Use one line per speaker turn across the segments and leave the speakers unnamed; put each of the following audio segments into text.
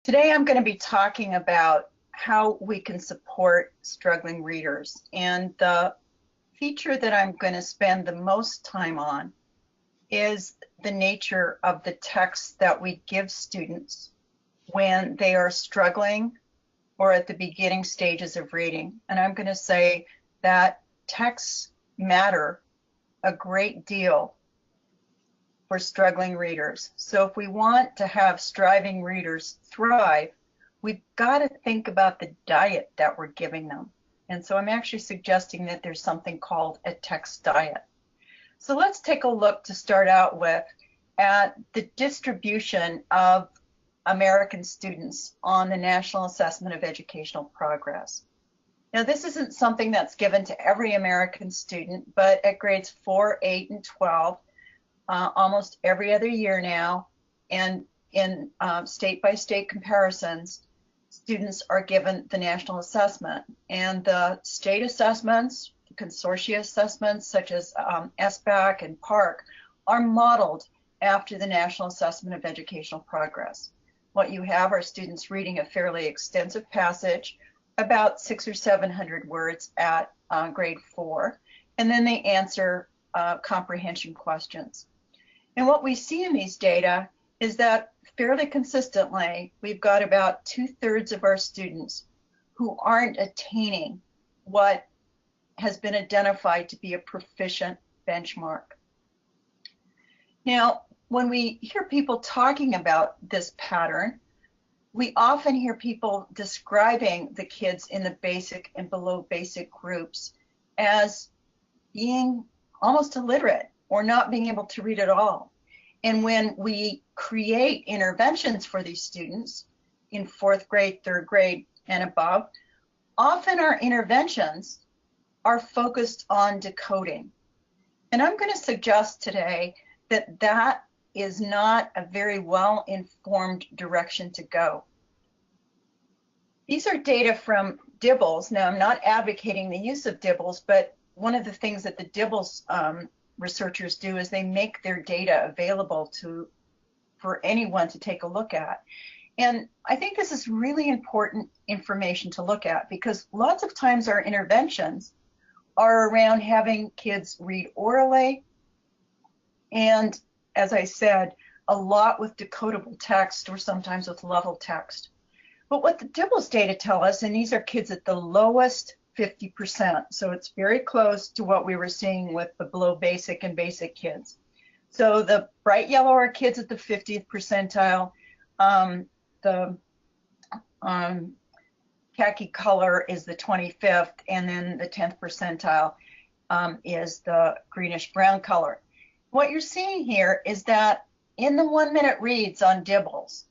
Today I'm going to be talking about how we can support struggling readers, and the feature that I'm going to spend the most time on is the nature of the text that we give students when they are struggling or at the beginning stages of reading. And I'm going to say that texts matter a great deal for struggling readers. So if we want to have striving readers thrive, we've got to think about the diet that we're giving them. And so I'm actually suggesting that there's something called a text diet. So let's take a look to start out with at the distribution of American students on the National Assessment of Educational Progress. Now, this isn't something that's given to every American student, but at grades 4, 8, and 12, almost every other year now, and in state-by-state comparisons, students are given the national assessment. And the state assessments, the consortia assessments, such as SBAC and PARCC, are modeled after the National Assessment of Educational Progress. What you have are students reading a fairly extensive passage, about 600 or 700 words at grade 4, and then they answer comprehension questions. And what we see in these data is that fairly consistently, we've got about 2/3 of our students who aren't attaining what has been identified to be a proficient benchmark. Now, when we hear people talking about this pattern, we often hear people describing the kids in the basic and below basic groups as being almost illiterate or not being able to read at all. And when we create interventions for these students in 4th grade, 3rd grade, and above, often our interventions are focused on decoding. And I'm going to suggest today that that is not a very well-informed direction to go. These are data from DIBELS. Now, I'm not advocating the use of DIBELS, but one of the things that the DIBELS researchers do is they make their data available for anyone to take a look at. And I think this is really important information to look at, because lots of times our interventions are around having kids read orally, and as I said, a lot with decodable text or sometimes with level text. But what the DIBELS data tell us, and these are kids at the lowest 50%, so it's very close to what we were seeing with the below basic and basic kids. So the bright yellow are kids at the 50th percentile, the khaki color is the 25th, and then the 10th percentile is the greenish brown color. What you're seeing here is that in the 1-minute reads on DIBELS,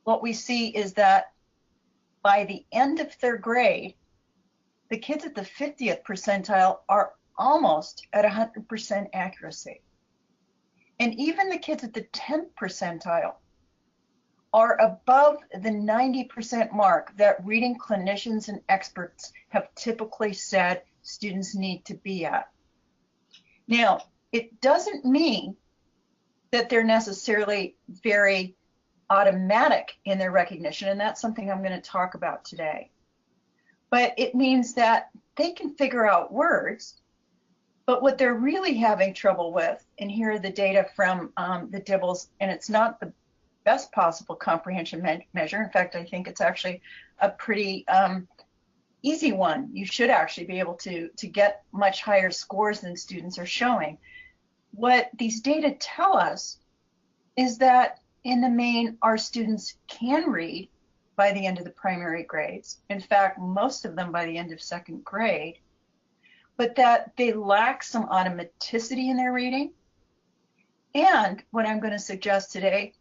what we see is that by the end of 3rd grade, the kids at the 50th percentile are almost at 100% accuracy. And even the kids at the 10th percentile are above the 90% mark that reading clinicians and experts have typically said students need to be at. Now, it doesn't mean that they're necessarily very automatic in their recognition, and that's something I'm going to talk about today. But it means that they can figure out words, but what they're really having trouble with, and here are the data from the DIBELS, and it's not the best possible comprehension measure. In fact, I think it's actually a pretty easy one. You should actually be able to get much higher scores than students are showing. What these data tell us is that in the main, our students can read by the end of the primary grades. In fact, most of them by the end of 2nd grade, but that they lack some automaticity in their reading. And what I'm going to suggest today,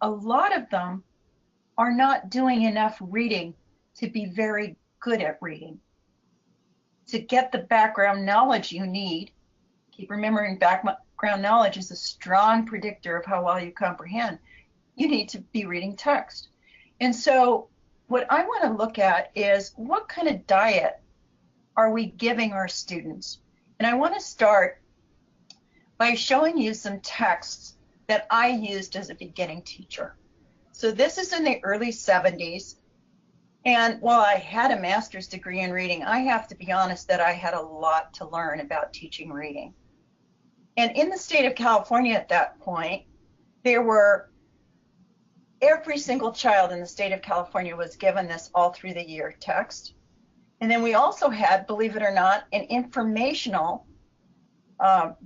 a lot of them are not doing enough reading to be very good at reading. To get the background knowledge you need, keep remembering background knowledge is a strong predictor of how well you comprehend, you need to be reading text. And so what I want to look at is what kind of diet are we giving our students? And I want to start by showing you some texts that I used as a beginning teacher. So this is in the early 70s. And while I had a master's degree in reading, I have to be honest that I had a lot to learn about teaching reading. And in the state of California at that point, there were every single child in the state of California was given this all through the year text. And then we also had, believe it or not, an informational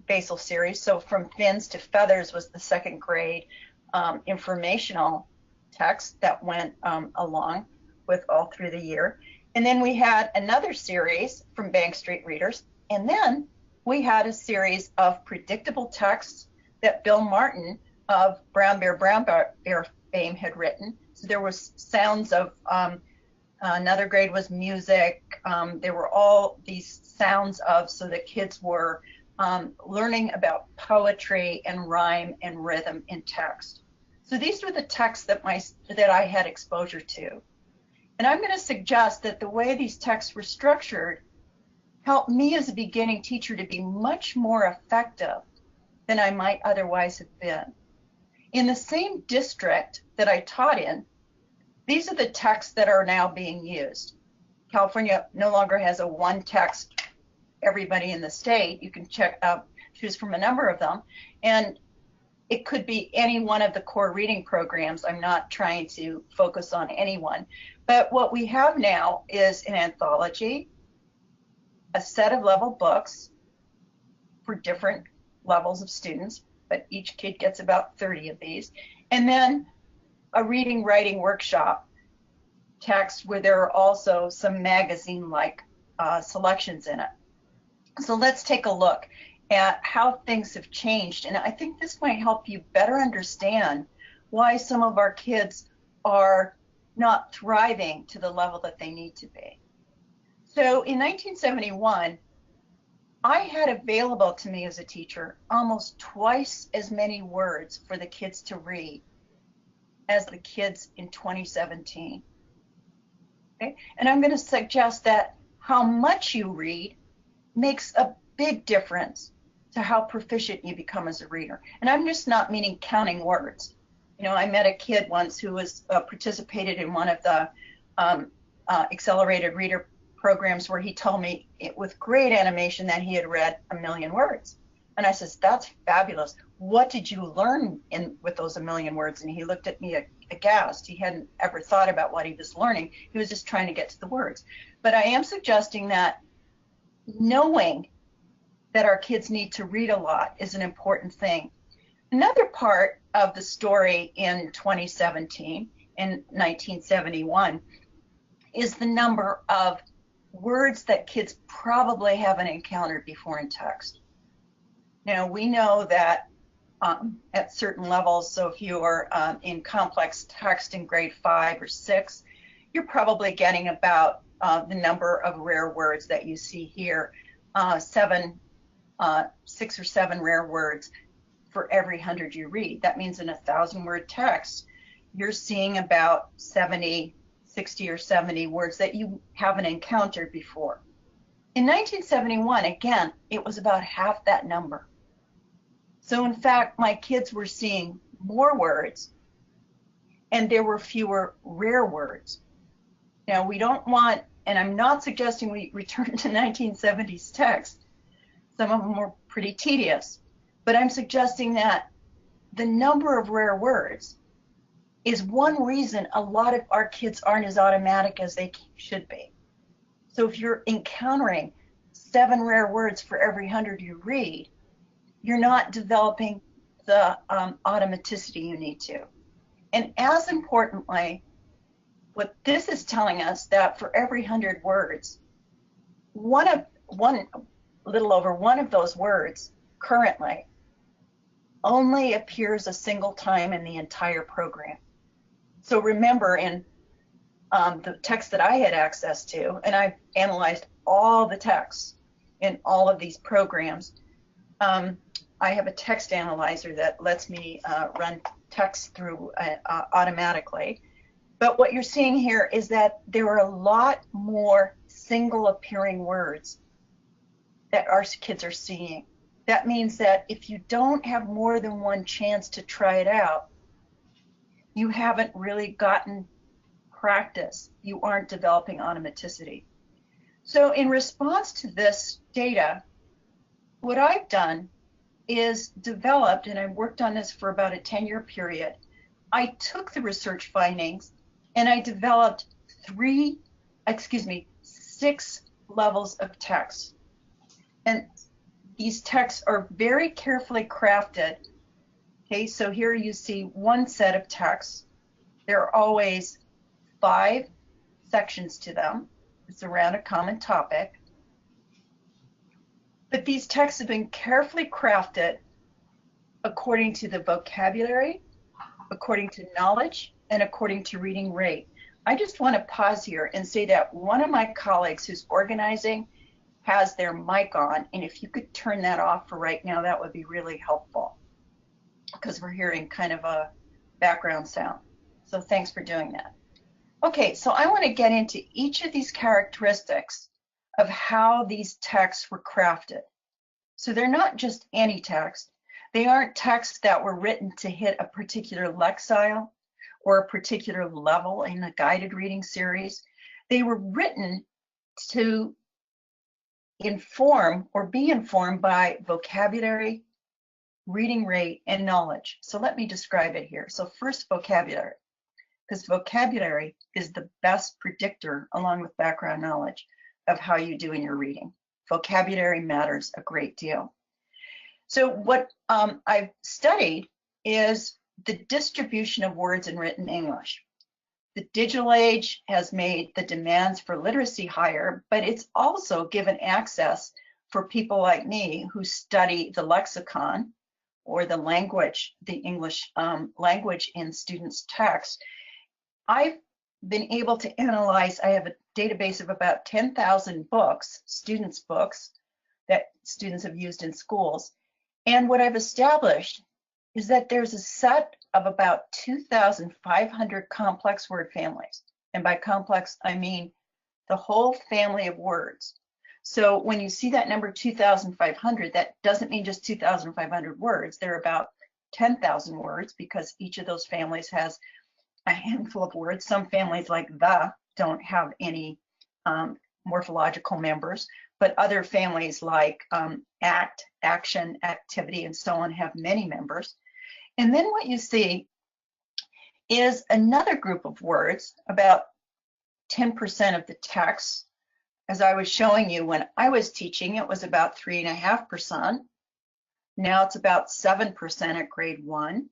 basal series. So from fins to feathers was the second grade informational text that went along with all through the year. And then we had another series from Bank Street Readers. And then we had a series of predictable texts that Bill Martin of Brown Bear fame had written. So there was sounds of, another grade was music. There were all these sounds of, so the kids were learning about poetry and rhyme and rhythm in text. So these were the texts that I had exposure to. And I'm going to suggest that the way these texts were structured helped me as a beginning teacher to be much more effective than I might otherwise have been. In the same district that I taught in, these are the texts that are now being used. California no longer has a one text, everybody in the state. You can choose from a number of them. And it could be any one of the core reading programs. I'm not trying to focus on anyone. But what we have now is an anthology, a set of level books for different levels of students, but each kid gets about 30 of these. And then a reading writing workshop text where there are also some magazine-like selections in it. So let's take a look at how things have changed. And I think this might help you better understand why some of our kids are not thriving to the level that they need to be. So in 1971, I had available to me as a teacher almost twice as many words for the kids to read as the kids in 2017. Okay? And I'm going to suggest that how much you read makes a big difference to how proficient you become as a reader. And I'm just not meaning counting words. You know, I met a kid once who was participated in one of the accelerated reader programs where he told me with great animation that he had read 1 million words. And I says, that's fabulous. What did you learn with those 1 million words? And he looked at me aghast. He hadn't ever thought about what he was learning. He was just trying to get to the words. But I am suggesting that knowing that our kids need to read a lot is an important thing. Another part of the story in 2017 and 1971 is the number of words that kids probably haven't encountered before in text. Now, we know that at certain levels, so if you are in complex text in grade 5 or 6, you're probably getting about the number of rare words that you see here, 6 or 7 rare words for every 100 you read. That means in a 1,000-word text, you're seeing about 60 or 70 words that you haven't encountered before. In 1971, again, it was about half that number. So in fact, my kids were seeing more words and there were fewer rare words. Now, we don't want, and I'm not suggesting we return to 1970s text. Some of them were pretty tedious, but I'm suggesting that the number of rare words is one reason a lot of our kids aren't as automatic as they should be. So if you're encountering 7 rare words for every 100 you read, you're not developing the automaticity you need to. And as importantly, what this is telling us that for every 100 words, little over one of those words currently only appears a single time in the entire program. So remember, in the text that I had access to, and I've analyzed all the texts in all of these programs, I have a text analyzer that lets me run text through automatically. But what you're seeing here is that there are a lot more single appearing words that our kids are seeing. That means that if you don't have more than one chance to try it out, you haven't really gotten practice. You aren't developing automaticity. So in response to this data, what I've done is developed, and I worked on this for about a 10-year period. I took the research findings and I developed 6 levels of text. And these texts are very carefully crafted. Okay, so here you see one set of texts. There are always 5 sections to them. It's around a common topic. But these texts have been carefully crafted according to the vocabulary, according to knowledge, and according to reading rate. I just want to pause here and say that one of my colleagues who's organizing has their mic on, and if you could turn that off for right now, that would be really helpful, because we're hearing kind of a background sound. So thanks for doing that. Okay, so I want to get into each of these characteristics of how these texts were crafted. So they're not just any text. They aren't texts that were written to hit a particular lexile or a particular level in a guided reading series. They were written to inform or be informed by vocabulary, reading rate, and knowledge. So let me describe it here. So first, vocabulary, because vocabulary is the best predictor, along with background knowledge, of how you do in your reading. Vocabulary matters a great deal. So what I've studied is the distribution of words in written English. The digital age has made the demands for literacy higher, but it's also given access for people like me who study the lexicon or the language, the English language in students' text. I've been able to analyze, I have a database of about 10,000 books, students' books, that students have used in schools. And what I've established is that there's a set of about 2,500 complex word families. And by complex, I mean the whole family of words. So when you see that number 2,500, that doesn't mean just 2,500 words. There are about 10,000 words, because each of those families has a handful of words. Some families, like the, don't have any morphological members, but other families like act, action, activity, and so on have many members. And then what you see is another group of words, about 10% of the text. As I was showing you when I was teaching, it was about 3.5%. Now it's about 7% at grade 1.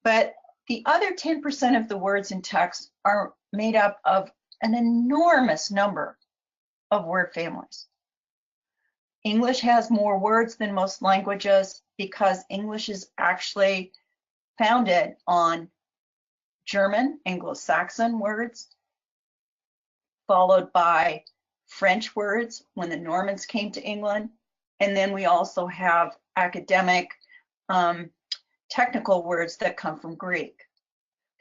But the other 10% of the words in text are made up of an enormous number of word families. English has more words than most languages because English is actually founded on German, Anglo-Saxon words, followed by French words when the Normans came to England. And then we also have academic, technical words that come from Greek.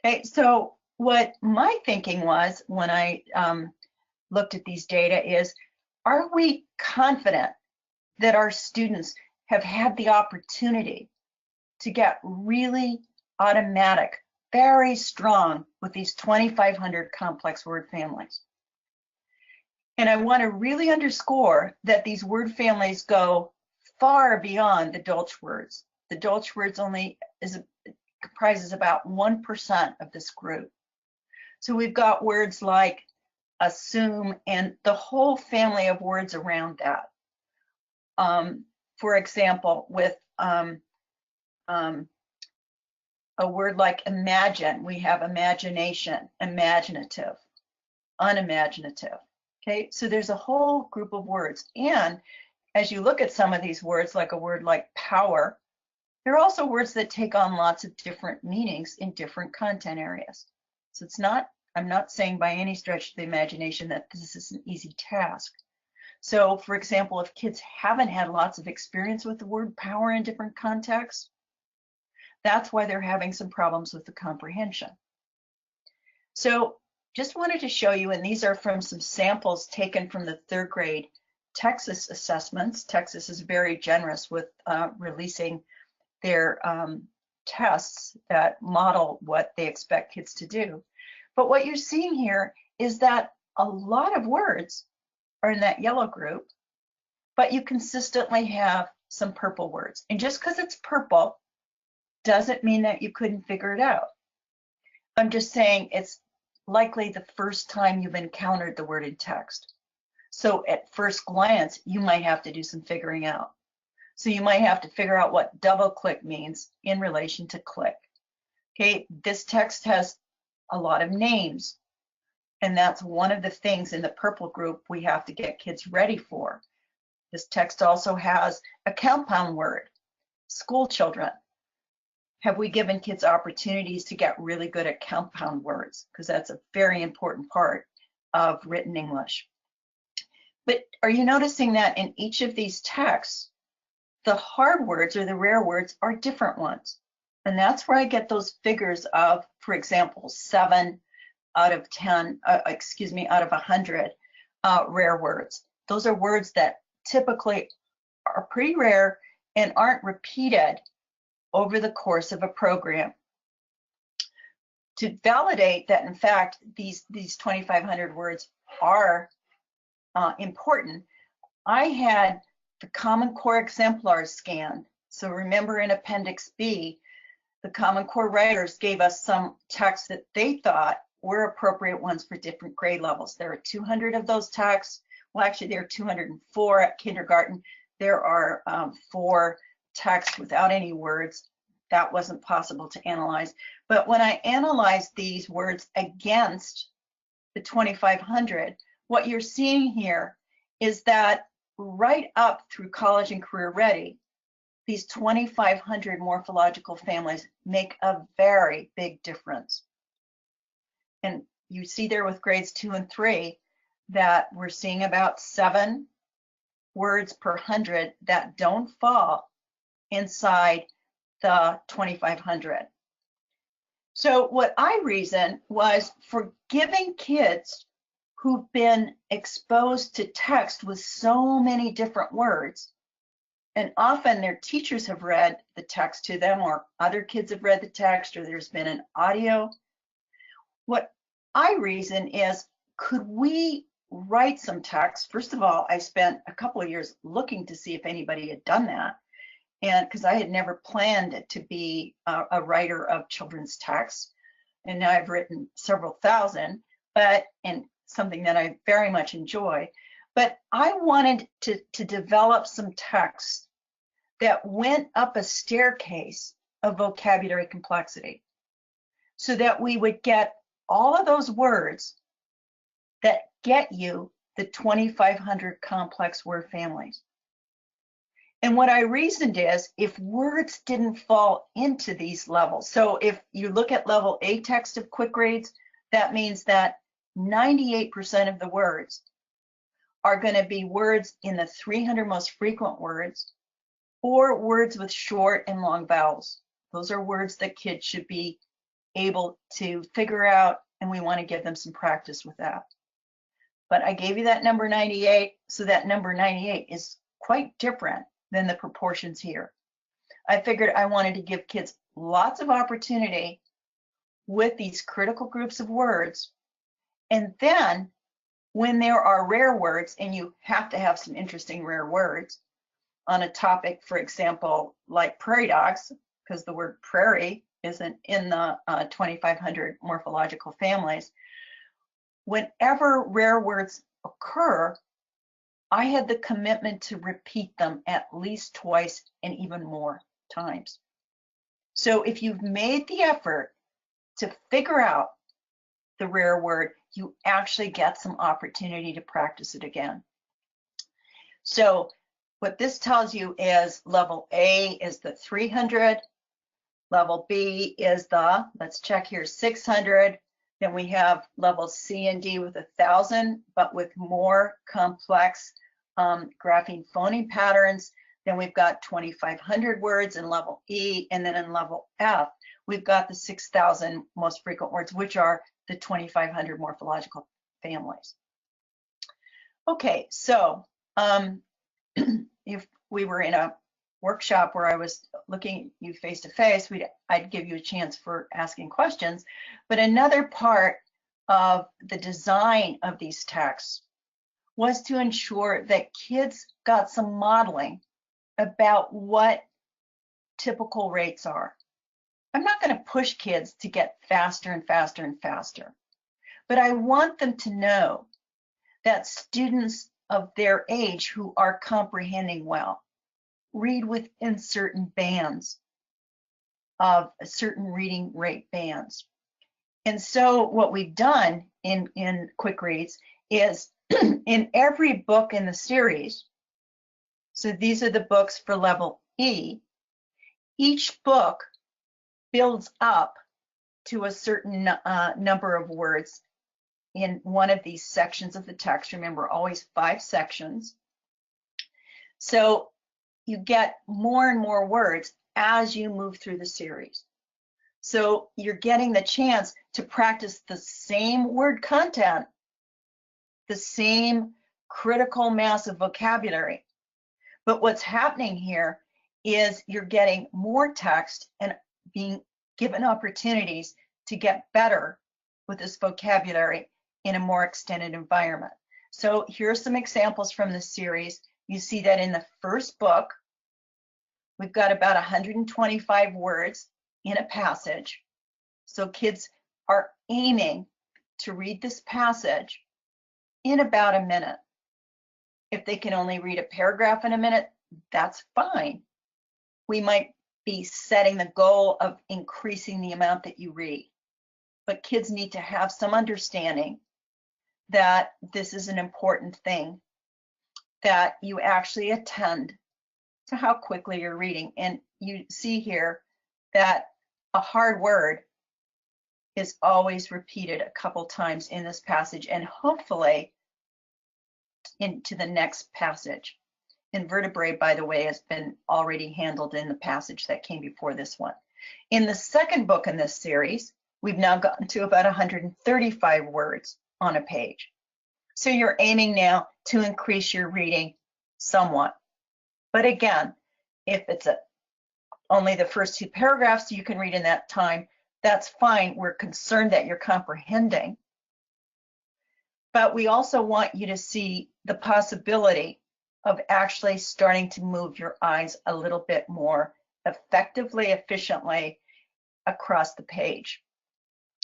Okay, so what my thinking was when I looked at these data is, are we confident that our students have had the opportunity to get really automatic, very strong with these 2,500 complex word families? And I want to really underscore that these word families go far beyond the Dolch words. The Dolch words only comprises about 1% of this group. So we've got words like assume and the whole family of words around that. For example, with a word like imagine, we have imagination, imaginative, unimaginative. Okay, so there's a whole group of words. And as you look at some of these words, like a word like power, there are also words that take on lots of different meanings in different content areas. So it's not, I'm not saying by any stretch of the imagination that this is an easy task. So for example, if kids haven't had lots of experience with the word power in different contexts, that's why they're having some problems with the comprehension. So just wanted to show you, and these are from some samples taken from the 3rd grade Texas assessments. Texas is very generous with releasing their tests that model what they expect kids to do. But what you're seeing here is that a lot of words are in that yellow group, but you consistently have some purple words. And just because it's purple doesn't mean that you couldn't figure it out. I'm just saying it's likely the first time you've encountered the word in text. So at first glance, you might have to do some figuring out. So you might have to figure out what double click means in relation to click. Okay, this text has a lot of names, and that's one of the things in the purple group we have to get kids ready for. This text also has a compound word, school children. Have we given kids opportunities to get really good at compound words? Because that's a very important part of written English. But are you noticing that in each of these texts, the hard words or the rare words are different ones? And that's where I get those figures of, for example, 7 out of 10, out of 100 rare words. Those are words that typically are pretty rare and aren't repeated over the course of a program. To validate that, in fact, these 2,500 words are important, I had the Common Core exemplars scanned. So remember in Appendix B, the Common Core writers gave us some texts that they thought were appropriate ones for different grade levels. There are 200 of those texts. Well, actually, there are 204 at kindergarten. There are 4 texts without any words. That wasn't possible to analyze. But when I analyzed these words against the 2,500, what you're seeing here is that right up through college and career ready, these 2,500 morphological families make a very big difference. And you see there with grades 2 and 3 that we're seeing about 7 words per 100 that don't fall inside the 2,500. So what I reasoned was for giving kids who've been exposed to text with so many different words, and often their teachers have read the text to them, or other kids have read the text, or there's been an audio. What I reason is, could we write some text? First of all, I spent a couple of years looking to see if anybody had done that. And because I had never planned to be a writer of children's texts. And now I've written several thousand, and something that I very much enjoy. But I wanted to develop some text that went up a staircase of vocabulary complexity so that we would get all of those words that get you the 2,500 complex word families. And what I reasoned is, if words didn't fall into these levels, so if you look at level A text of QuickReads, that means that 98% of the words are going to be words in the 300 most frequent words, or words with short and long vowels. Those are words that kids should be able to figure out, and we want to give them some practice with that. But I gave you that number 98, so that number 98 is quite different than the proportions here. I figured I wanted to give kids lots of opportunity with these critical groups of words. And then when there are rare words, and you have to have some interesting rare words on a topic, for example, like prairie dogs, because the word prairie isn't in the 2,500 morphological families. Whenever rare words occur, I had the commitment to repeat them at least twice and even more times. So if you've made the effort to figure out the rare word, you actually get some opportunity to practice it again. So what this tells you is level A is the 300, level B is the, let's check here, 600. Then we have level C and D with 1,000, but with more complex grapheme phoneme patterns. Then we've got 2,500 words in level E, and then in level F, we've got the 6,000 most frequent words, which are the 2,500 morphological families. Okay, so if we were in a workshop where I was looking at you face to face, I'd give you a chance for asking questions. But another part of the design of these texts was to ensure that kids got some modeling about what typical rates are. I'm not going to push kids to get faster and faster and faster, but I want them to know that students of their age who are comprehending well read within certain bands of certain reading rate bands. And so what we've done in QuickReads is in every book in the series, so these are the books for level E, each book builds up to a certain number of words in one of these sections of the text. Remember, always 5 sections. So you get more and more words as you move through the series. So you're getting the chance to practice the same word content, the same critical mass of vocabulary. But what's happening here is you're getting more text and being given opportunities to get better with this vocabulary in a more extended environment. So here are some examples from the series. You see that in the first book, we've got about 125 words in a passage. So kids are aiming to read this passage in about a minute. If they can only read a paragraph in a minute, that's fine. We might be setting the goal of increasing the amount that you read, but kids need to have some understanding that this is an important thing, that you actually attend to how quickly you're reading. And you see here that a hard word is always repeated a couple times in this passage and hopefully into the next passage. Invertebrate, by the way, has been already handled in the passage that came before this one. In the second book in this series, we've now gotten to about 135 words on a page. So you're aiming now to increase your reading somewhat. But again, if it's only the first 2 paragraphs you can read in that time, that's fine. We're concerned that you're comprehending. But we also want you to see the possibility of actually starting to move your eyes a little bit more effectively, efficiently across the page.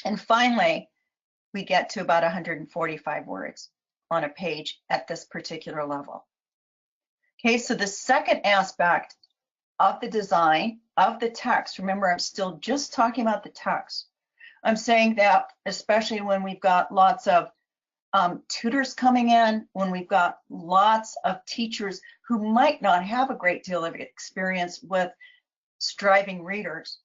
And finally, we get to about 145 words on a page at this particular level. Okay, so the second aspect of the design of the text, remember, I'm still just talking about the text. I'm saying that especially when we've got lots of tutors coming in, when we've got lots of teachers who might not have a great deal of experience with striving readers,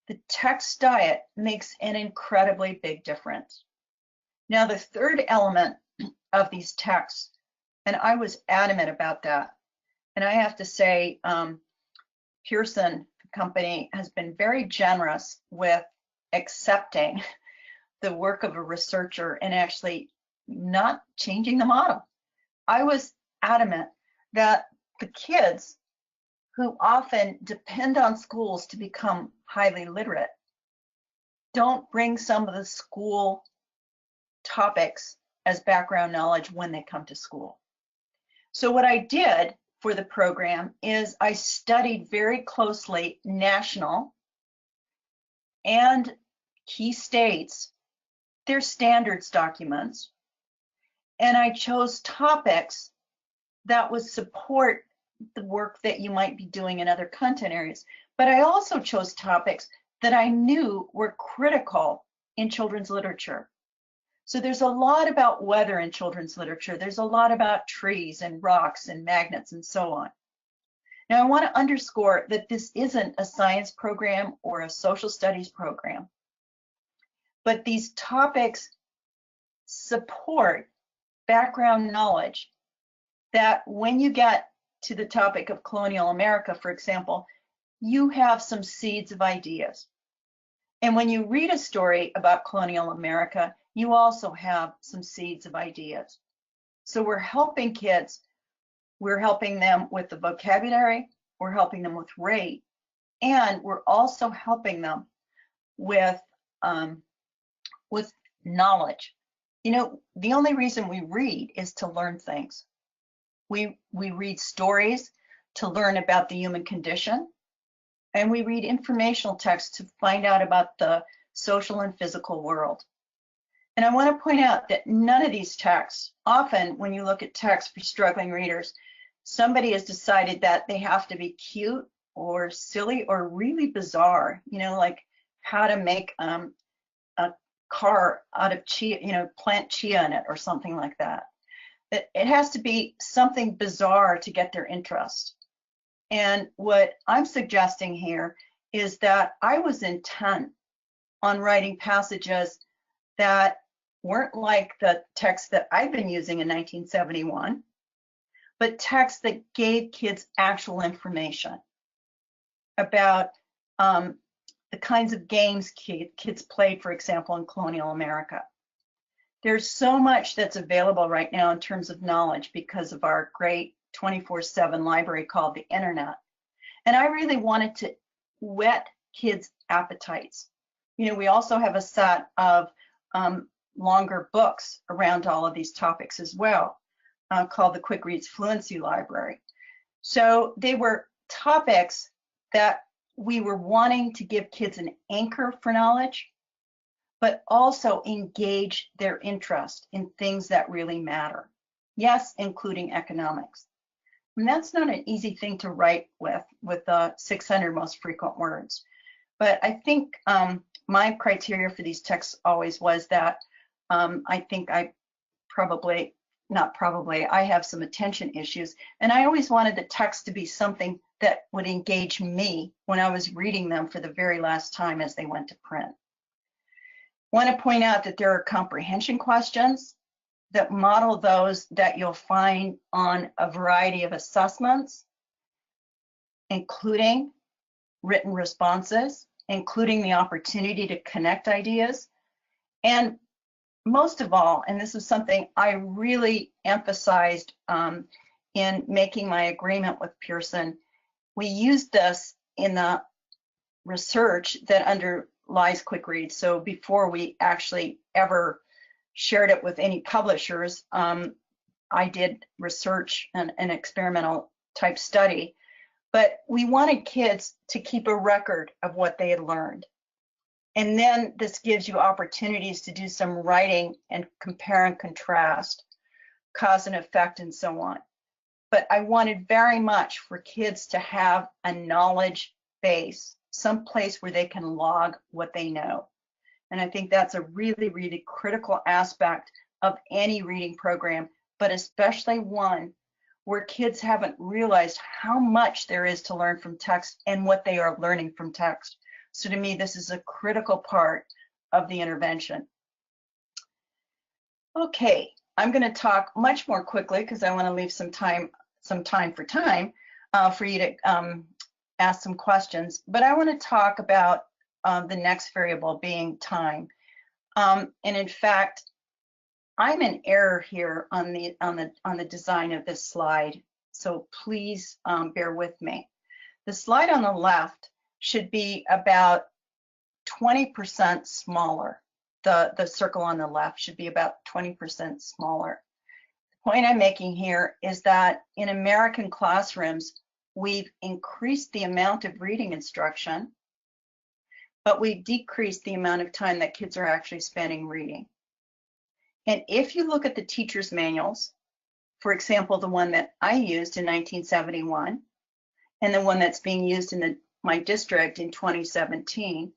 the text diet makes an incredibly big difference. Now, the third element of these texts, and I was adamant about that, and I have to say, Pearson company has been very generous with accepting the work of a researcher and actually not changing the model. I was adamant that the kids who often depend on schools to become highly literate don't bring some of the school topics as background knowledge when they come to school. So what I did for the program is I studied very closely national and key states, their standards documents, and I chose topics that would support the work that you might be doing in other content areas. But I also chose topics that I knew were critical in children's literature. So there's a lot about weather in children's literature. There's a lot about trees and rocks and magnets and so on. Now, I want to underscore that this isn't a science program or a social studies program, but these topics support background knowledge that when you get to the topic of colonial America, for example, you have some seeds of ideas. And when you read a story about colonial America, you also have some seeds of ideas. So we're helping kids, we're helping them with the vocabulary, we're helping them with rate, and we're also helping them with knowledge. You know, the only reason we read is to learn things. We read stories to learn about the human condition, and we read informational texts to find out about the social and physical world. And I want to point out that none of these texts, often when you look at texts for struggling readers, somebody has decided that they have to be cute or silly or really bizarre, you know, like how to make a car out of chia, you know, plant chia in it or something like that. It has to be something bizarre to get their interest. And what I'm suggesting here is that I was intent on writing passages that weren't like the texts that I've been using in 1971, but texts that gave kids actual information about the kinds of games kids played, for example, in colonial America. There's so much that's available right now in terms of knowledge because of our great 24/7 library called the internet. And I really wanted to whet kids' appetites. You know, we also have a set of longer books around all of these topics as well, called the QuickReads Fluency Library. So they were topics that we were wanting to give kids an anchor for knowledge, but also engage their interest in things that really matter. Yes, including economics. And that's not an easy thing to write with the 600 most frequent words. But I think my criteria for these texts always was that I think I have some attention issues. And I always wanted the text to be something that would engage me when I was reading them for the very last time as they went to print. I want to point out that there are comprehension questions that model those that you'll find on a variety of assessments, including written responses, including the opportunity to connect ideas. And most of all, and this is something I really emphasized in making my agreement with Pearson, we used this in the research that underlies QuickReads. So before we actually ever shared it with any publishers, I did research and an experimental type study, but we wanted kids to keep a record of what they had learned. And then this gives you opportunities to do some writing and compare and contrast, cause and effect, and so on. But I wanted very much for kids to have a knowledge base, some place where they can log what they know. And I think that's a really, really critical aspect of any reading program, but especially one where kids haven't realized how much there is to learn from text and what they are learning from text. So to me, this is a critical part of the intervention. Okay, I'm going to talk much more quickly because I want to leave some time for you to ask some questions. But I want to talk about the next variable being time. And in fact, I'm in error here on the design of this slide, so please bear with me. The slide on the left should be about 20% smaller. The circle on the left should be about 20% smaller. The point I'm making here is that in American classrooms, we've increased the amount of reading instruction, but we've decreased the amount of time that kids are actually spending reading. And if you look at the teacher's manuals, for example, the one that I used in 1971 and the one that's being used in my district in 2017,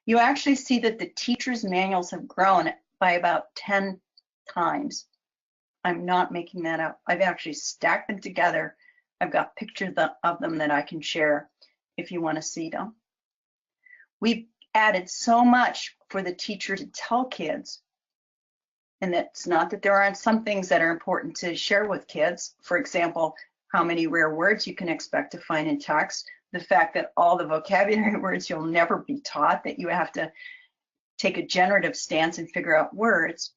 you actually see that the teacher's manuals have grown by about 10 times. I'm not making that up. I've actually stacked them together. I've got pictures of them that I can share if you want to see them. We've added so much for the teacher to tell kids. And it's not that there aren't some things that are important to share with kids. For example, how many rare words you can expect to find in text, the fact that all the vocabulary words you'll never be taught, that you have to take a generative stance and figure out words.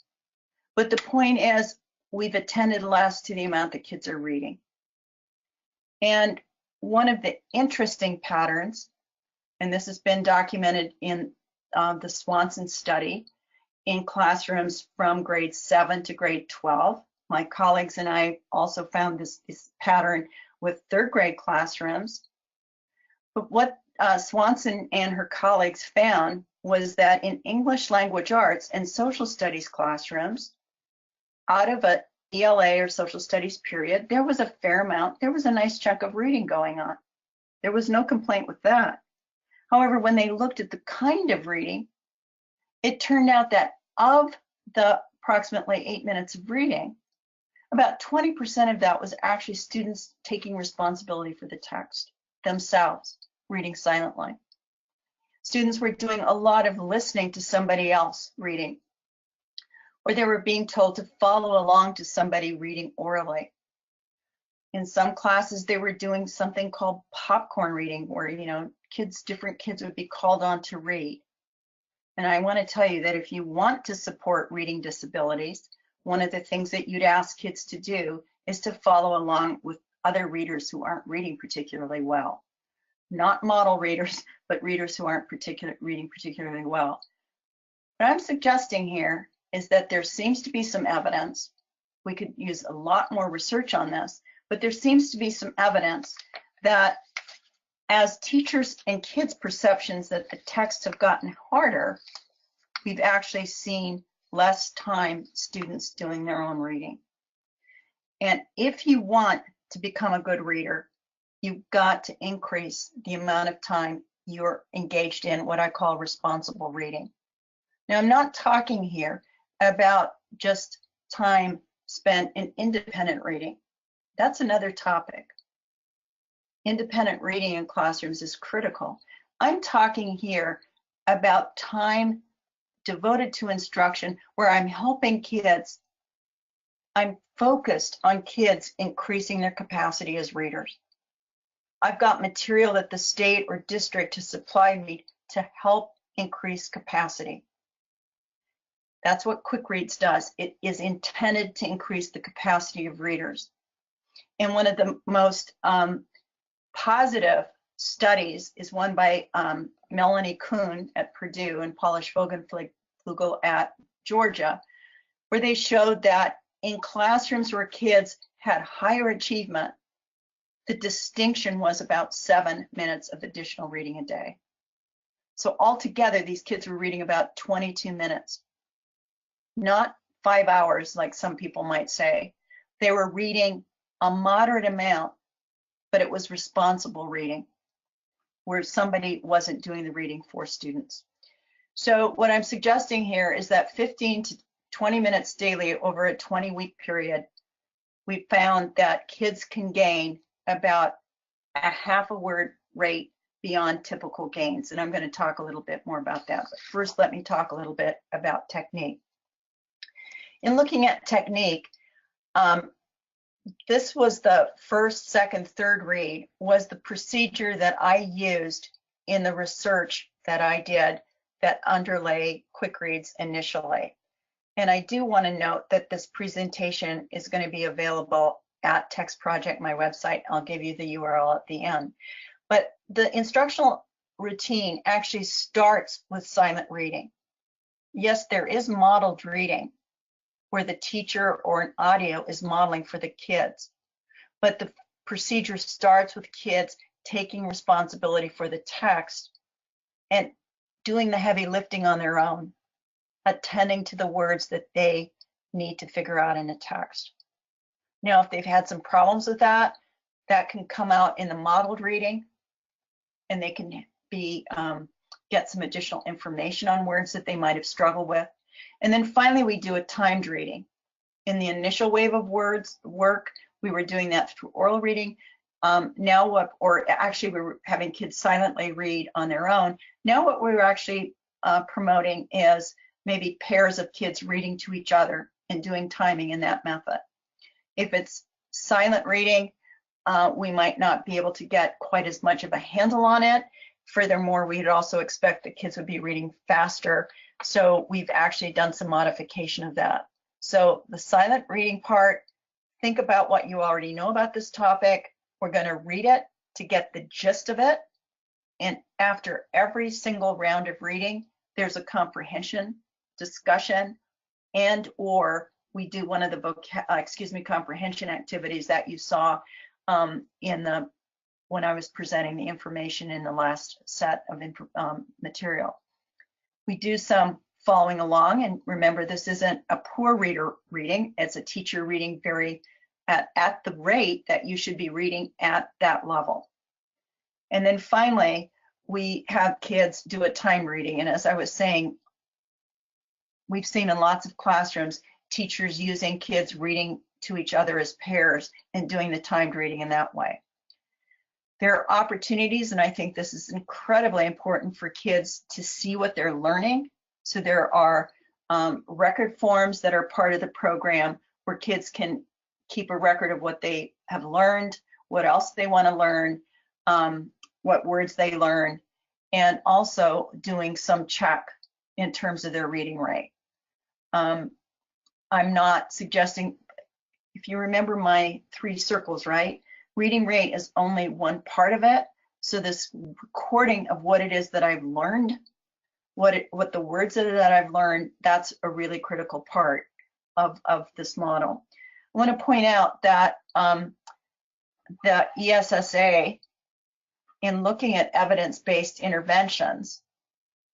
But the point is, we've attended less to the amount that kids are reading. And one of the interesting patterns, and this has been documented in the Swanson study in classrooms from grade 7 to grade 12. My colleagues and I also found this pattern with third grade classrooms. But what Swanson and her colleagues found was that in English language arts and social studies classrooms, out of a ELA or social studies period, there was a fair amount, there was a nice chunk of reading going on. There was no complaint with that. However, when they looked at the kind of reading, it turned out that of the approximately 8 minutes of reading, about 20% of that was actually students taking responsibility for the text themselves, reading silently. Students were doing a lot of listening to somebody else reading, or they were being told to follow along to somebody reading orally. In some classes, they were doing something called popcorn reading, where, you know, different kids would be called on to read. And I want to tell you that if you want to support reading disabilities, one of the things that you'd ask kids to do is to follow along with other readers who aren't reading particularly well. Not model readers, but readers who aren't reading particularly well. What I'm suggesting here is that there seems to be some evidence. We could use a lot more research on this, but there seems to be some evidence that as teachers and kids' perceptions that the texts have gotten harder, we've actually seen less time students doing their own reading. And if you want to become a good reader, you've got to increase the amount of time you're engaged in what I call responsible reading. Now, I'm not talking here about just time spent in independent reading. That's another topic. Independent reading in classrooms is critical. I'm talking here about time devoted to instruction where I'm helping kids. I'm focused on kids increasing their capacity as readers. I've got material that the state or district has supplied me to help increase capacity. That's what QuickReads does. It is intended to increase the capacity of readers. And one of the most positive studies is one by Melanie Kuhn at Purdue and Paula Schvogenflugel at Georgia, where they showed that in classrooms where kids had higher achievement, the distinction was about 7 minutes of additional reading a day. So altogether, these kids were reading about 22 minutes, not 5 hours like some people might say. They were reading a moderate amount, but it was responsible reading, where somebody wasn't doing the reading for students. So what I'm suggesting here is that 15 to 20 minutes daily over a 20-week period, we found that kids can gain about a half a word rate beyond typical gains. And I'm going to talk a little bit more about that. But first, let me talk a little bit about technique. In looking at technique, this was the first, second, third read was the procedure that I used in the research that I did that underlay QuickReads initially. And I do want to note that this presentation is going to be available at Text Project, my website. I'll give you the URL at the end. But the instructional routine actually starts with silent reading. Yes, there is modeled reading where the teacher or an audio is modeling for the kids, but the procedure starts with kids taking responsibility for the text and doing the heavy lifting on their own, attending to the words that they need to figure out in a text. Now, if they've had some problems with that, that can come out in the modeled reading, and they can be get some additional information on words that they might have struggled with. And then finally, we do a timed reading. In the initial wave of work, we were doing that through oral reading. Now what, or actually we were having kids silently read on their own. Now what we're actually promoting is maybe pairs of kids reading to each other and doing timing in that method. If it's silent reading, we might not be able to get quite as much of a handle on it. Furthermore, we'd also expect that kids would be reading faster. So we've actually done some modification of that. So the silent reading part, think about what you already know about this topic. We're going to read it to get the gist of it. And after every single round of reading, there's a comprehension discussion, and or we do one of the comprehension activities that you saw when I was presenting the information in the last set of material. We do some following along, and remember, this isn't a poor reader reading, it's a teacher reading very at the rate that you should be reading at that level. And then finally, we have kids do a time reading, and as I was saying, we've seen in lots of classrooms teachers using kids reading to each other as pairs and doing the timed reading in that way. There are opportunities, and I think this is incredibly important for kids to see what they're learning. So there are record forms that are part of the program where kids can keep a record of what they have learned, what else they want to learn, what words they learn, and also doing some check in terms of their reading rate. I'm not suggesting, if you remember my 3 circles, right? Reading rate is only one part of it. So this recording of what it is that I've learned, what the words are that I've learned, that's a really critical part of this model. I want to point out that the ESSA, in looking at evidence-based interventions,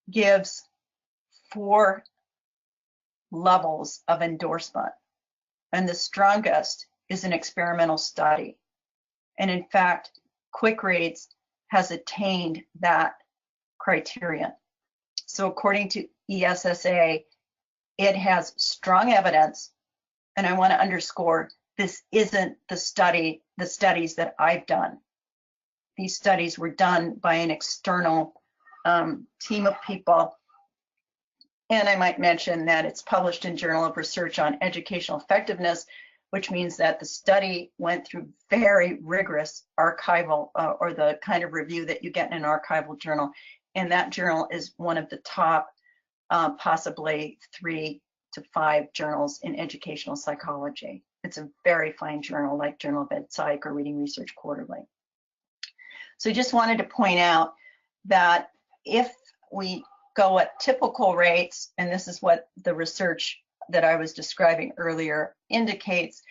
gives 4 levels of endorsement, and the strongest is an experimental study. And in fact, QuickReads has attained that criterion. So according to ESSA, it has strong evidence, and I want to underscore, this isn't the studies that I've done. These studies were done by an external team of people. And I might mention that it's published in Journal of Research on Educational Effectiveness, which means that the study went through very rigorous archival or the kind of review that you get in an archival journal. And that journal is one of the top, possibly 3 to 5 journals in educational psychology. It's a very fine journal, like Journal of Ed Psych or Reading Research Quarterly. So just wanted to point out that if we go at typical rates, and this is what the research that I was describing earlier indicates,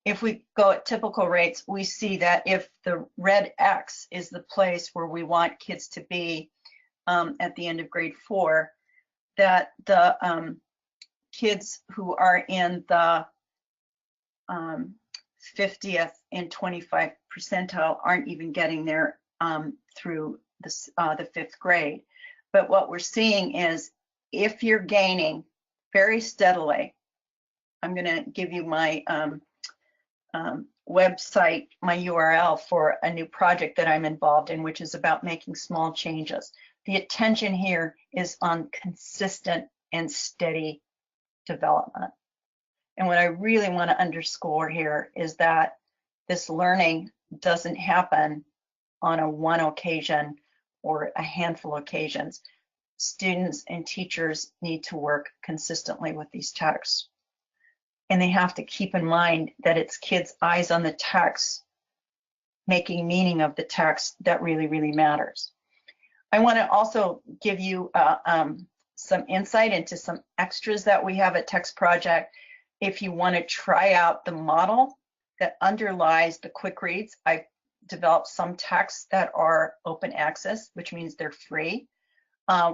if we go at typical rates, we see that if the red X is the place where we want kids to be at the end of grade 4, that the kids who are in the 50th and 25th percentile aren't even getting there through the 5th grade. But what we're seeing is, if you're gaining very steadily, I'm going to give you my website, my URL for a new project that I'm involved in, which is about making small changes. The attention here is on consistent and steady development. And what I really want to underscore here is that this learning doesn't happen on a one occasion or a handful of occasions. Students and teachers need to work consistently with these texts. And they have to keep in mind that it's kids' eyes on the text, making meaning of the text, that really, really matters. I want to also give you some insight into some extras that we have at Text Project. If you want to try out the model that underlies the QuickReads, I've developed some texts that are open access, which means they're free.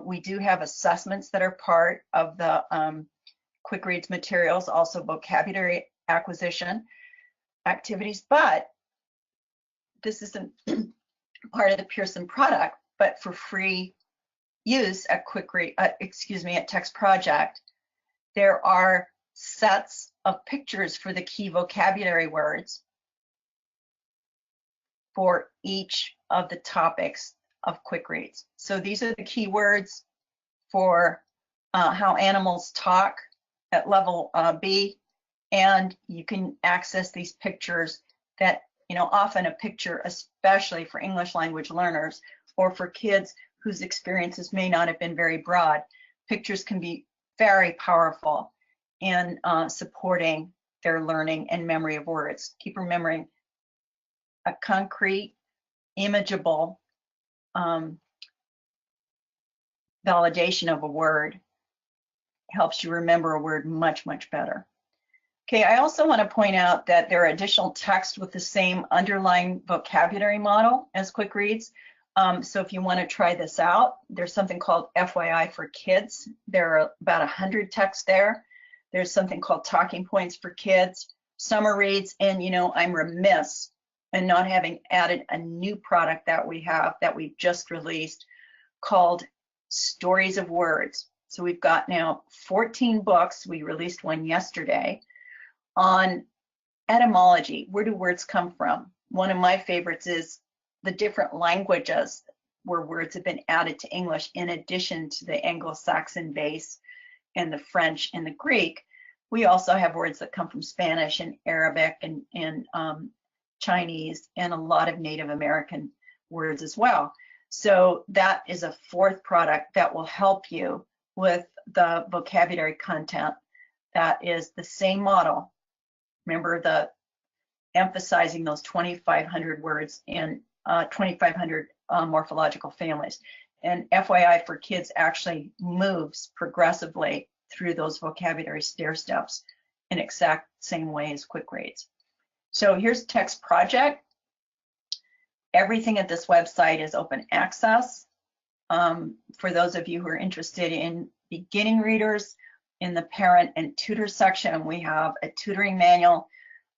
We do have assessments that are part of the QuickReads materials, also vocabulary acquisition activities, but this isn't part of the Pearson product, but for free use at at Text Project, there are sets of pictures for the key vocabulary words for each of the topics of QuickReads. So these are the key words for how animals talk at level B, and you can access these pictures that, often a picture, especially for English language learners or for kids whose experiences may not have been very broad, pictures can be very powerful in supporting their learning and memory of words. Keep remembering, a concrete imageable validation of a word. Helps you remember a word much, much better. Okay, I also want to point out that there are additional text with the same underlying vocabulary model as QuickReads. So if you want to try this out, there's something called FYI for Kids. There are about 100 texts there. There's something called Talking Points for Kids, Summer Reads, and you know, I'm remiss in not having added a new product that we've just released called Stories of Words. So we've got now 14 books. We released one yesterday on etymology. Where do words come from? One of my favorites is the different languages where words have been added to English in addition to the Anglo-Saxon base and the French and the Greek. We also have words that come from Spanish and Arabic and Chinese and a lot of Native American words as well. So that is a fourth product that will help you with the vocabulary content. That is the same model. Remember the emphasizing those 2,500 words and 2,500 morphological families. And FYI for Kids actually moves progressively through those vocabulary stair steps in exact same way as QuickReads. So here's Text Project. Everything at this website is open access. For those of you who are interested in beginning readers, in the parent and tutor section, we have a tutoring manual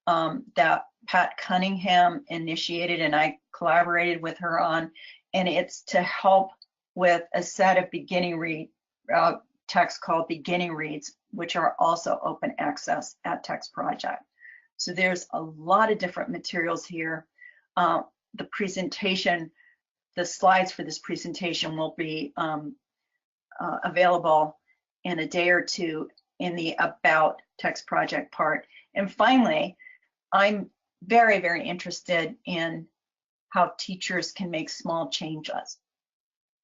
that Pat Cunningham initiated and I collaborated with her on, and it's to help with a set of beginning read texts called Beginning Reads, which are also open access at Text Project. So there's a lot of different materials here. The presentation, the slides for this presentation will be available in a day or two in the About Text Project part. And finally, I'm very, very interested in how teachers can make small changes.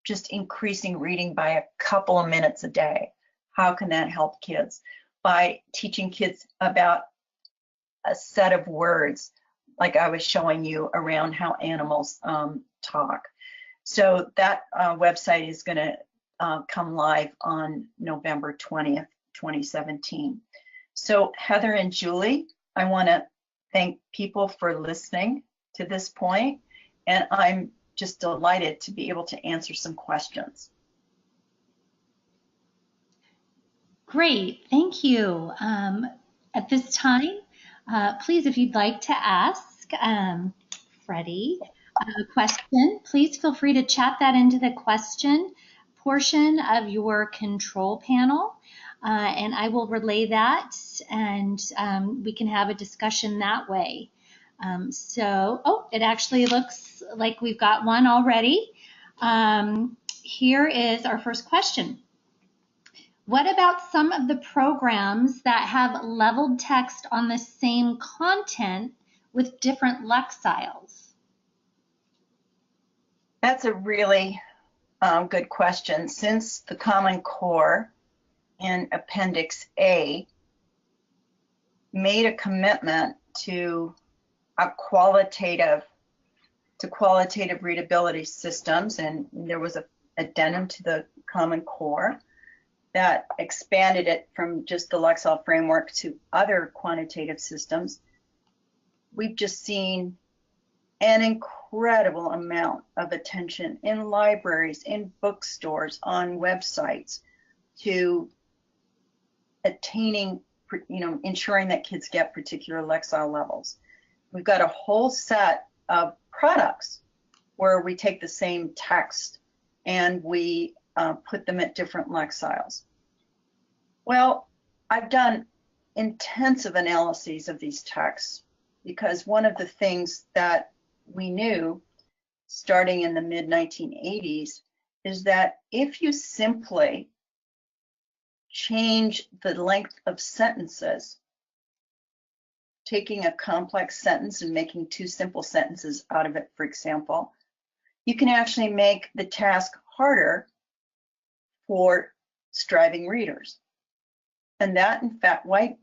Just increasing reading by a couple of minutes a day. How can that help kids? By teaching kids about a set of words, like I was showing you around how animals talk. So that website is going to come live on November 20th, 2017. So Heather and Julie, I want to thank people for listening to this point, and I'm just delighted to be able to answer some questions.
Great, thank you. At this time, please, if you'd like to ask Freddy a question, please feel free to chat that into the question portion of your control panel, and I will relay that, and we can have a discussion that way. Oh, it actually looks like we've got one already. Here is our first question. What about some of the programs that have leveled text on the same content with different lexicals?
That's a really good question. Since the Common Core in Appendix A made a commitment to qualitative readability systems, and there was an addendum to the Common Core that expanded it from just the Lexile framework to other quantitative systems, we've just seen an incredible amount of attention in libraries, in bookstores, on websites to attaining, ensuring that kids get particular Lexile levels. We've got a whole set of products where we take the same text and we put them at different lexiles. Well, I've done intensive analyses of these texts because one of the things that we knew starting in the mid-1980s is that if you simply change the length of sentences, taking a complex sentence and making two simple sentences out of it, for example, you can actually make the task harder for striving readers. And that, in fact, why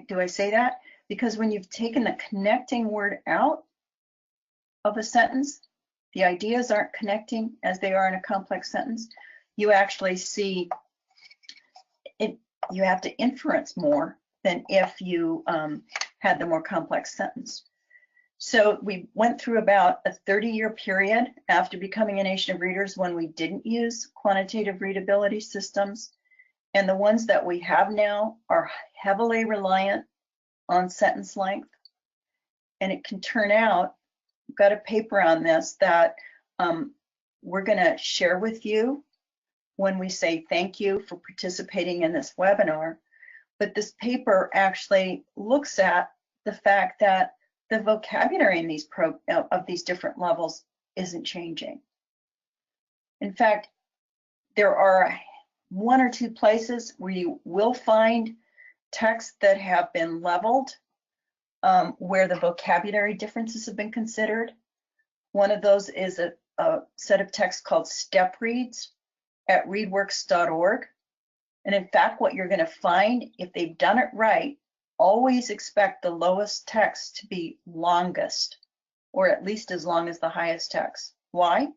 do I say that? Because when you've taken the connecting word out of a sentence, the ideas aren't connecting as they are in a complex sentence, you actually see it, you have to inference more than if you had the more complex sentence. So we went through about a 30-year period after becoming a nation of readers when we didn't use quantitative readability systems. And the ones that we have now are heavily reliant on sentence length. And it can turn out, I've got a paper on this that we're going to share with you when we say thank you for participating in this webinar. But this paper actually looks at the fact that the vocabulary in these of these different levels isn't changing. In fact, there are 1 or 2 places where you will find texts that have been leveled, where the vocabulary differences have been considered. One of those is a set of texts called step reads at readworks.org. And in fact, what you're going to find, if they've done it right, always expect the lowest text to be longest, or at least as long as the highest text. Why?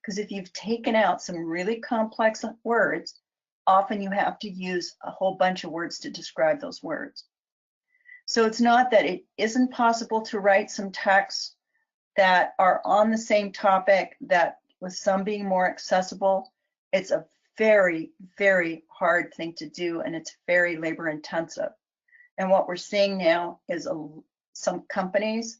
Because if you've taken out some really complex words, often you have to use a whole bunch of words to describe those words. So it's not that it isn't possible to write some texts that are on the same topic, that with some being more accessible. It's a very, very hard thing to do, and it's very labor intensive. And what we're seeing now is some companies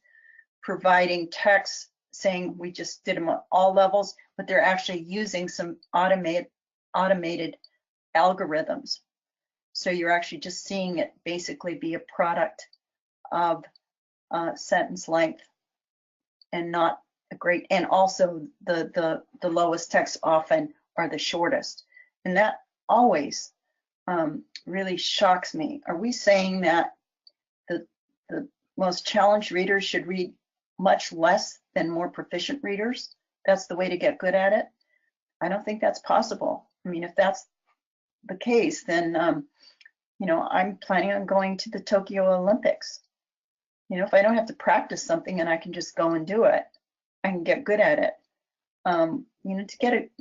providing texts saying we just did them at all levels, but they're actually using some automated algorithms. So you're actually just seeing it basically be a product of sentence length and not a great, and also the lowest text often are the shortest. And that always really shocks me. Are we saying that the most challenged readers should read much less than more proficient readers? That's the way to get good at it? I don't think that's possible. I mean, if that's the case, then you know, I'm planning on going to the Tokyo Olympics. You know, if I don't have to practice something and I can just go and do it, I can get good at it. You know, to get it,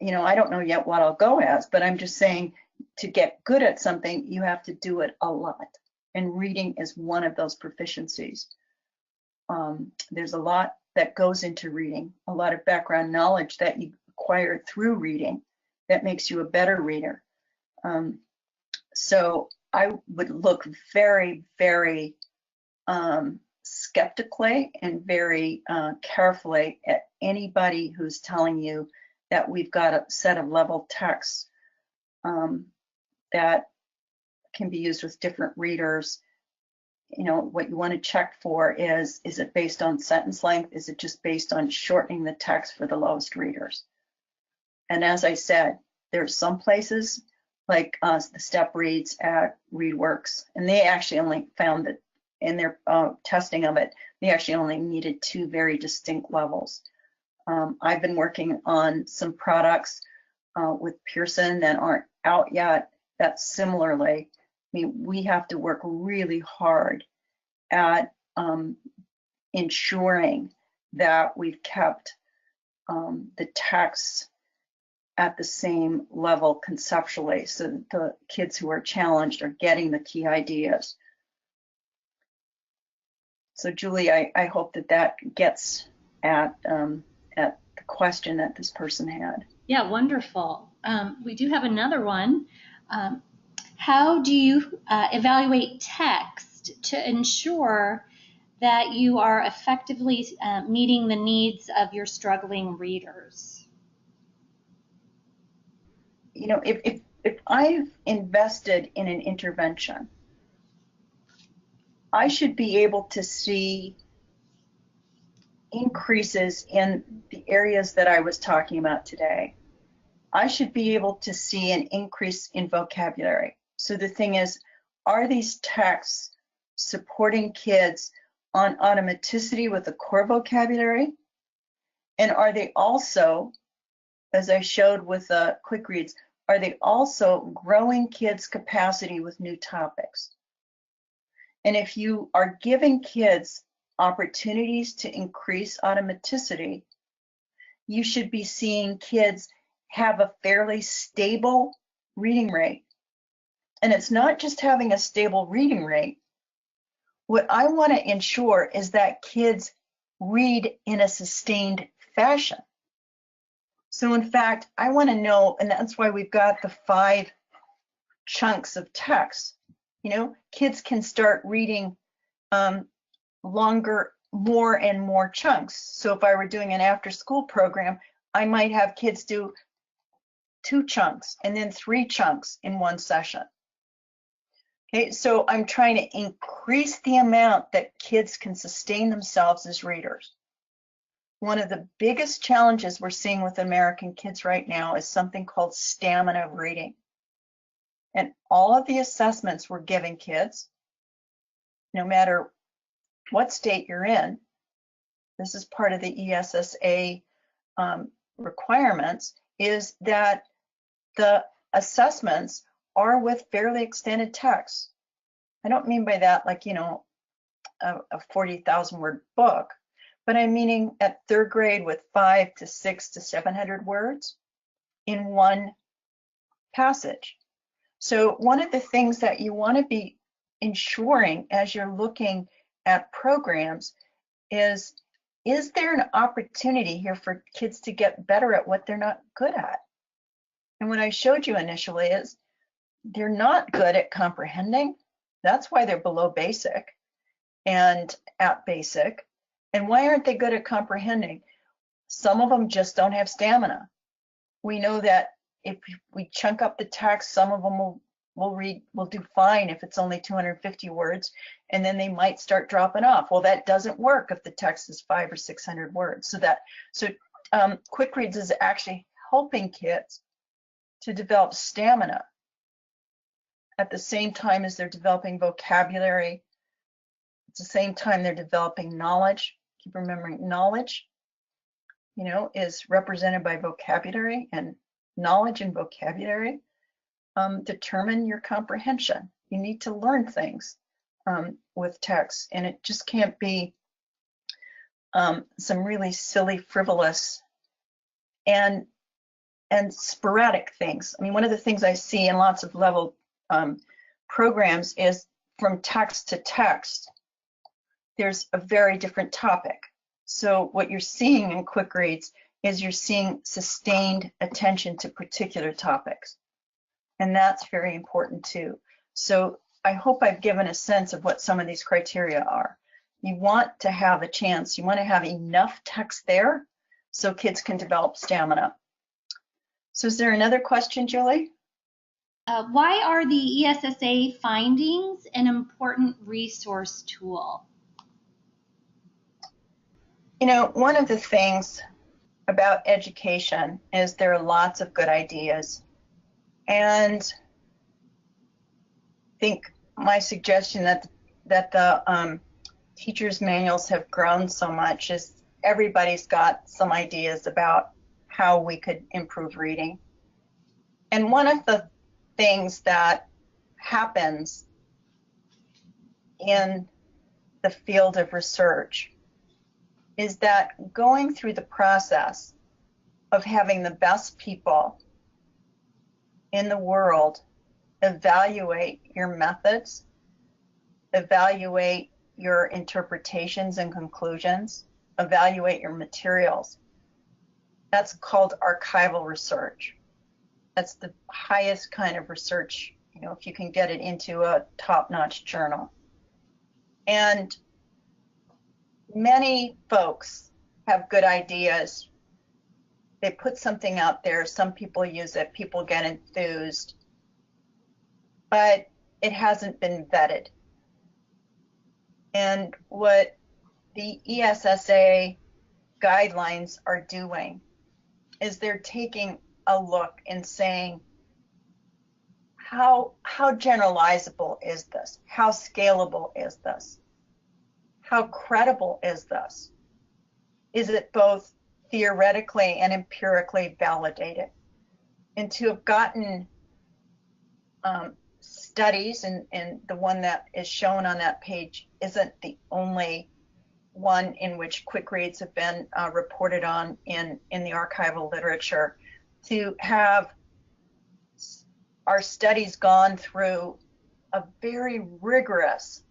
you know, I don't know yet what I'll go as, but I'm just saying to get good at something, you have to do it a lot. And reading is one of those proficiencies. There's a lot that goes into reading, a lot of background knowledge that you acquire through reading that makes you a better reader. So I would look very, very skeptically and very carefully at anybody who's telling you that we've got a set of level texts that can be used with different readers. You know, what you want to check for is it based on sentence length? Is it just based on shortening the text for the lowest readers? And as I said, there's some places like the step reads at ReadWorks, and they actually only found that in their testing of it, they actually only needed 2 very distinct levels. I've been working on some products with Pearson that aren't out yet that similarly, I mean, we have to work really hard at ensuring that we've kept the text at the same level conceptually, so that the kids who are challenged are getting the key ideas. So Julie, I hope that gets at the question that this person had.
Yeah, wonderful. We do have another one. How do you evaluate text to ensure that you are effectively meeting the needs of your struggling readers?
You know, if I've invested in an intervention, I should be able to see increases in the areas that I was talking about today. I should be able to see an increase in vocabulary. So the thing is, are these texts supporting kids on automaticity with the core vocabulary? And are they also, as I showed with QuickReads, are they also growing kids' capacity with new topics? And if you are giving kids opportunities to increase automaticity, you should be seeing kids have a fairly stable reading rate. And it's not just having a stable reading rate. What I want to ensure is that kids read in a sustained fashion. So in fact, I want to know, and that's why we've got the 5 chunks of text. You know, kids can start reading longer, more and more chunks. So if I were doing an after-school program, I might have kids do 2 chunks and then 3 chunks in one session. Okay, so I'm trying to increase the amount that kids can sustain themselves as readers. One of the biggest challenges we're seeing with American kids right now is something called stamina reading. And all of the assessments we're giving kids, no matter what state you're in, this is part of the ESSA requirements, is that the assessments are with fairly extended text. I don't mean by that like, you know, a 40,000 word book, but I'm meaning at 3rd grade with 500 to 600 to 700 words in one passage. So one of the things that you want to be ensuring as you're looking at programs is there an opportunity here for kids to get better at what they're not good at? And what I showed you initially is they're not good at comprehending. That's why they're below basic and at basic. And why aren't they good at comprehending? Some of them just don't have stamina. We know that if we chunk up the text, some of them will do fine if it's only 250 words, and then they might start dropping off. Well, that doesn't work if the text is 500 or 600 words. So QuickReads is actually helping kids to develop stamina at the same time as they're developing vocabulary. At the same time they're developing knowledge. Keep remembering knowledge, you know, is represented by vocabulary, and knowledge and vocabulary determine your comprehension. You need to learn things with text, and it just can't be some really silly, frivolous, and sporadic things. I mean, one of the things I see in lots of level programs is from text to text, there's a very different topic. So what you're seeing in QuickReads is you're seeing sustained attention to particular topics. And that's very important too. So I hope I've given a sense of what some of these criteria are. You want to have a chance, you want to have enough text there so kids can develop stamina. So is there another question, Julie?
Why are the ESSA findings an important resource tool?
You know, one of the things about education is there are lots of good ideas. And I think my suggestion that the teachers' manuals have grown so much is everybody's got some ideas about how we could improve reading. And one of the things that happens in the field of research is that going through the process of having the best people in the world evaluate your methods, evaluate your interpretations and conclusions, evaluate your materials. That's called archival research. That's the highest kind of research, you know, if you can get it into a top-notch journal. And many folks have good ideas. They put something out there, some people use it, people get enthused, but it hasn't been vetted. And what the ESSA guidelines are doing is they're taking a look and saying, how generalizable is this? How scalable is this? How credible is this? Is it both theoretically and empirically validated? And to have gotten studies, and the one that is shown on that page isn't the only one in which QuickReads have been reported on in the archival literature, to have our studies gone through a very rigorous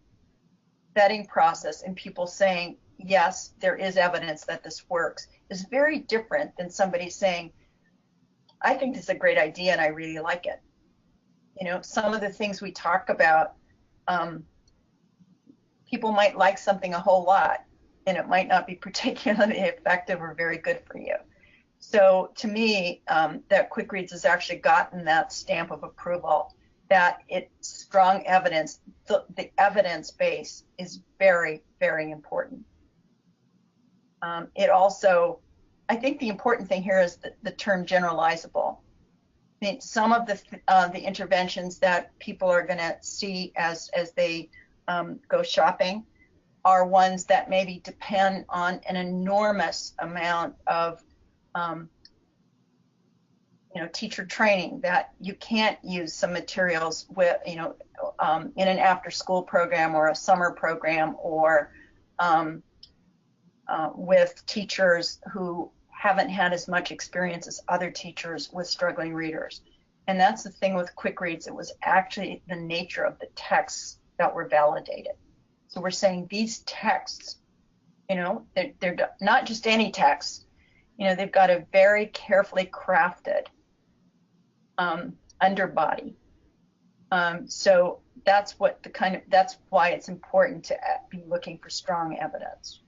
vetting process and people saying, yes, there is evidence that this works, is very different than somebody saying, I think this is a great idea and I really like it. You know, some of the things we talk about, people might like something a whole lot and it might not be particularly effective or very good for you. So to me, that QuickReads has actually gotten that stamp of approval, that it's strong evidence. The evidence base is very, very important. It also, I think the important thing here is the term generalizable. I mean, some of the interventions that people are going to see as they go shopping are ones that maybe depend on an enormous amount of teacher training, that you can't use some materials with, in an after-school program or a summer program, or with teachers who haven't had as much experience as other teachers with struggling readers. And that's the thing with QuickReads. It was actually the nature of the texts that were validated. So we're saying these texts, they're not just any texts. They've got a very carefully crafted underbody. So that's why it's important to be looking for strong evidence.